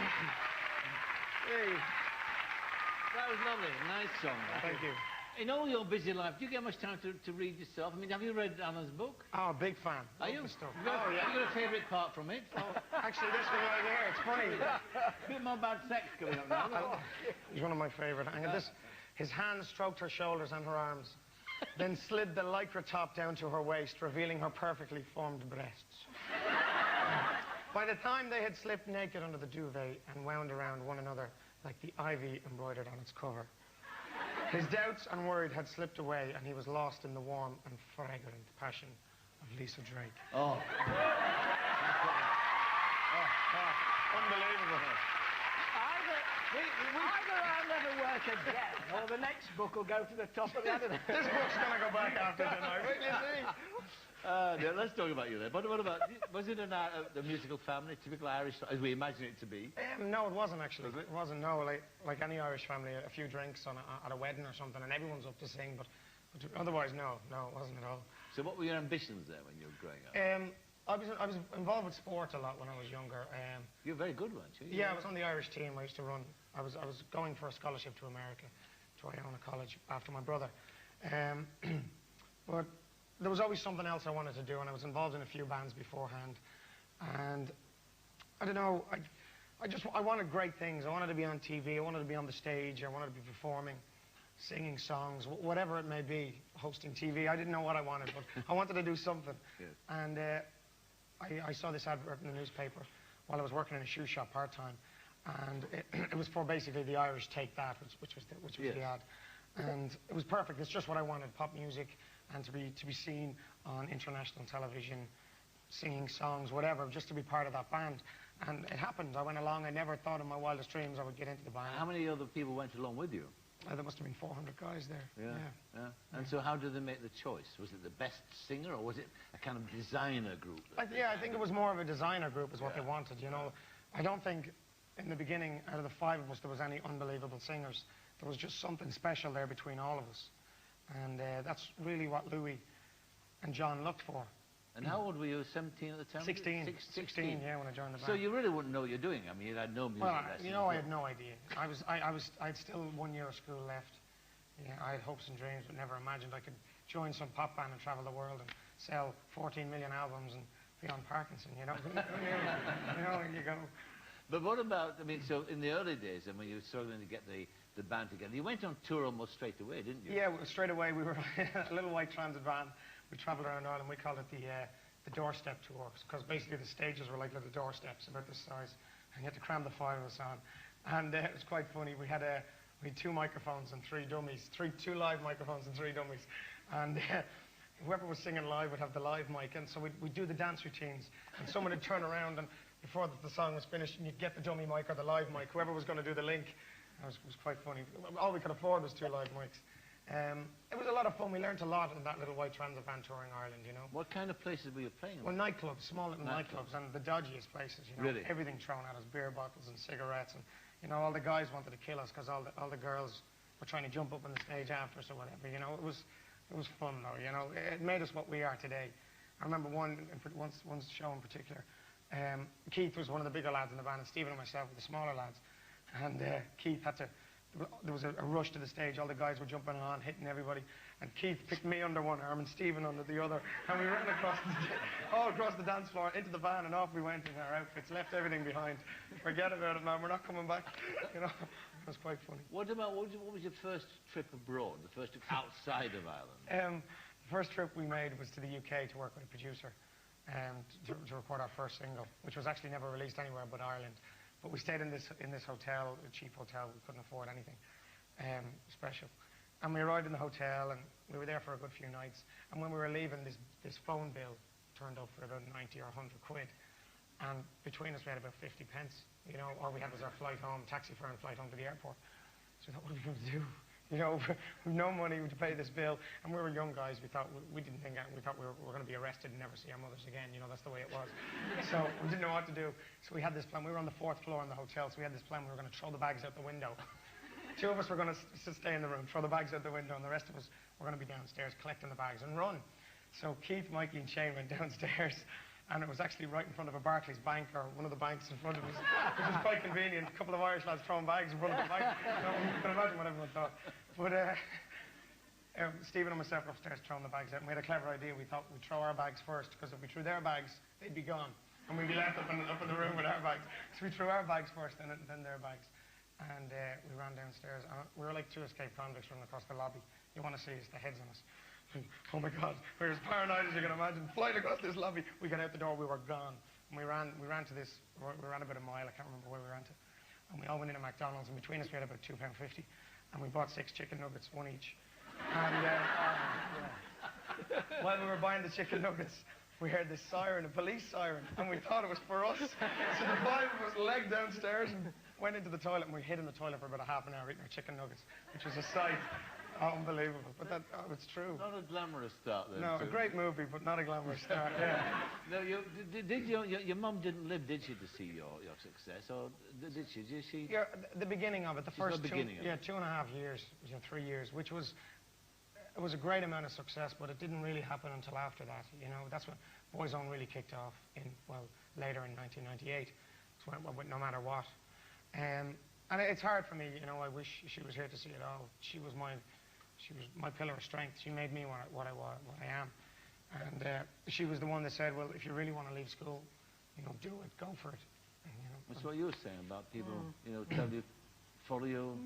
Hey, that was lovely. Nice song. Thank you. In all your busy life, do you get much time to read yourself? I mean, have you read Anna's book? Oh, big fan. Are you? Stuff. You got, you got a favourite part from it? Oh, actually, this one right here, it's funny. A bit more bad sex coming up now. He's one of my favourite. His hand stroked her shoulders and her arms, then slid the lycra top down to her waist, revealing her perfectly formed breasts. By the time they had slipped naked under the duvet and wound around one another like the ivy embroidered on its cover, his doubts and worry had slipped away, and he was lost in the warm and fragrant passion of Lisa Drake. Oh. Unbelievable. Either I'll never work again, or the next book will go to the top of the other. This book's going to go back after tonight. Wait till you see. Yeah, let's talk about you then. What about, was it the musical family, typical Irish, as we imagine it to be? No, it wasn't actually. Was it? It wasn't, no. Like any Irish family, a few drinks at a wedding or something, and everyone's up to sing, but otherwise, no, it wasn't at all. So what were your ambitions there when you were growing up? I was involved with sport a lot when I was younger. You're very good, weren't you? Yeah, I was on the Irish team. I used to run. I was going for a scholarship to America, to Iona College, after my brother. But there was always something else I wanted to do, and I was involved in a few bands beforehand. And I don't know, I wanted great things. I wanted to be on TV, I wanted to be on the stage, I wanted to be performing, singing songs, whatever it may be, hosting TV. I didn't know what I wanted, but I wanted to do something. Yes. And I saw this advert in the newspaper while I was working in a shoe shop part-time. And it was for basically the Irish Take That, which was Yes. the ad. And it was perfect. It's just what I wanted, pop music, and to be seen on international television, singing songs, whatever, just to be part of that band. And it happened. I went along. I never thought in my wildest dreams I would get into the band. How many other people went along with you? There must have been 400 guys there. Yeah. And so how did they make the choice? Was it the best singer, or was it a kind of designer group? I think it was more of a designer group is what they wanted, you know. I don't think in the beginning, out of the 5 of us, there was any unbelievable singers. There was just something special there between all of us. And that's really what Louis and John looked for. And how old were you? 17 at the time? 16. 16, yeah, when I joined the band. So you really wouldn't know what you're doing. I mean, you had no music lessons. You know, I had no idea. I had still 1 year of school left. Yeah, I had hopes and dreams, but never imagined I could join some pop band and travel the world and sell 14 million albums and be on Parkinson, you know. You know, you go. But what about, I mean, so in the early days, and when you were struggling to get the band together, you went on tour almost straight away, didn't you? Yeah, straight away. We were a little white transit van. We travelled around Ireland. We called it the doorstep tour, because basically the stages were like little doorsteps about this size, and you had to cram the 5 of us on. And it was quite funny. We had 2 microphones and 3 dummies, 2 live microphones and 3 dummies, and whoever was singing live would have the live mic, and so we'd do the dance routines, and someone would turn around, and before the song was finished, and you'd get the dummy mic or the live mic, whoever was going to do the link. It was quite funny. All we could afford was 2 live mics. It was a lot of fun. We learned a lot in that little white transit van touring Ireland, you know. What kind of places were you playing? Well, nightclubs, small little nightclubs, and the dodgiest places, you know. Really? Everything thrown at us, beer bottles and cigarettes, and, you know, all the guys wanted to kill us because all the girls were trying to jump up on the stage after us or whatever, you know. It was fun, though, you know. It made us what we are today. I remember one show in particular. Keith was one of the bigger lads in the band, and Stephen and myself were the smaller lads. And Keith had to, there was a rush to the stage, all the guys were jumping on, hitting everybody, and Keith picked me under one arm and Stephen under the other, and we ran all across the dance floor, into the van, and off we went in our outfits, left everything behind. Forget about it, man, we're not coming back, you know. It was quite funny. What was your first trip abroad, the first trip outside of Ireland? The first trip we made was to the UK to work with a producer, to record our first single, which was actually never released anywhere but Ireland. But we stayed in this hotel, a cheap hotel. We couldn't afford anything special. And we arrived in the hotel, and we were there for a good few nights. And when we were leaving, this phone bill turned up for about 90 or 100 quid. And between us, we had about 50 pence. You know, all we had was our flight home, taxi fare and flight home to the airport. So we thought, what are we going to do? You know, we've no money to pay this bill. And we were young guys. We thought we thought we were going to be arrested and never see our mothers again. You know, that's the way it was. So we didn't know what to do. So we had this plan. We were on the 4th floor in the hotel, so we had this plan. We were going to throw the bags out the window. 2 of us were going to stay in the room, throw the bags out the window, and the rest of us were going to be downstairs collecting the bags and run. So Keith, Mikey, and Shane went downstairs, and it was actually right in front of a Barclays bank, or one of the banks in front of us, which was quite convenient. A couple of Irish lads throwing bags in front of the bank. So you can imagine what everyone thought. But Stephen and myself were upstairs throwing the bags out, and we had a clever idea. We thought we'd throw our bags first, because if we threw their bags, they'd be gone, and we'd be left up in the room with our bags. So we threw our bags first, and then their bags. And we ran downstairs, and we were like two escaped convicts running across the lobby. You want to see us, the heads on us. Oh my God, we were as paranoid as you can imagine, flying across this lobby. We got out the door, we were gone. And we ran to this, we ran about a mile, I can't remember where we ran to. And we all went into McDonald's, and between us we had about £2.50. And we bought 6 chicken nuggets, one each. And while we were buying the chicken nuggets, we heard this siren, a police siren, and we thought it was for us. So the five of us legged downstairs and went into the toilet, and we hid in the toilet for about a half an hour eating our chicken nuggets, which was a sight. Unbelievable, but it's true. Not a glamorous start then. No, a great movie, but not a glamorous start, yeah. No, your mum didn't live, did she, to see your success, or did she? Did she? Yeah, the beginning of it, the first the beginning of it. 2.5 years, 3 years, which was, it was a great amount of success, but it didn't really happen until after that, you know. That's when Boyzone really kicked off later in 1998. It's when, No Matter What. And it's hard for me, you know. I wish she was here to see it all. She was my pillar of strength. She made me what I am. And she was the one that said, well, if you really want to leave school, you know, do it, go for it. And, you know, That's what you were saying about people, you know, tell you, follow you.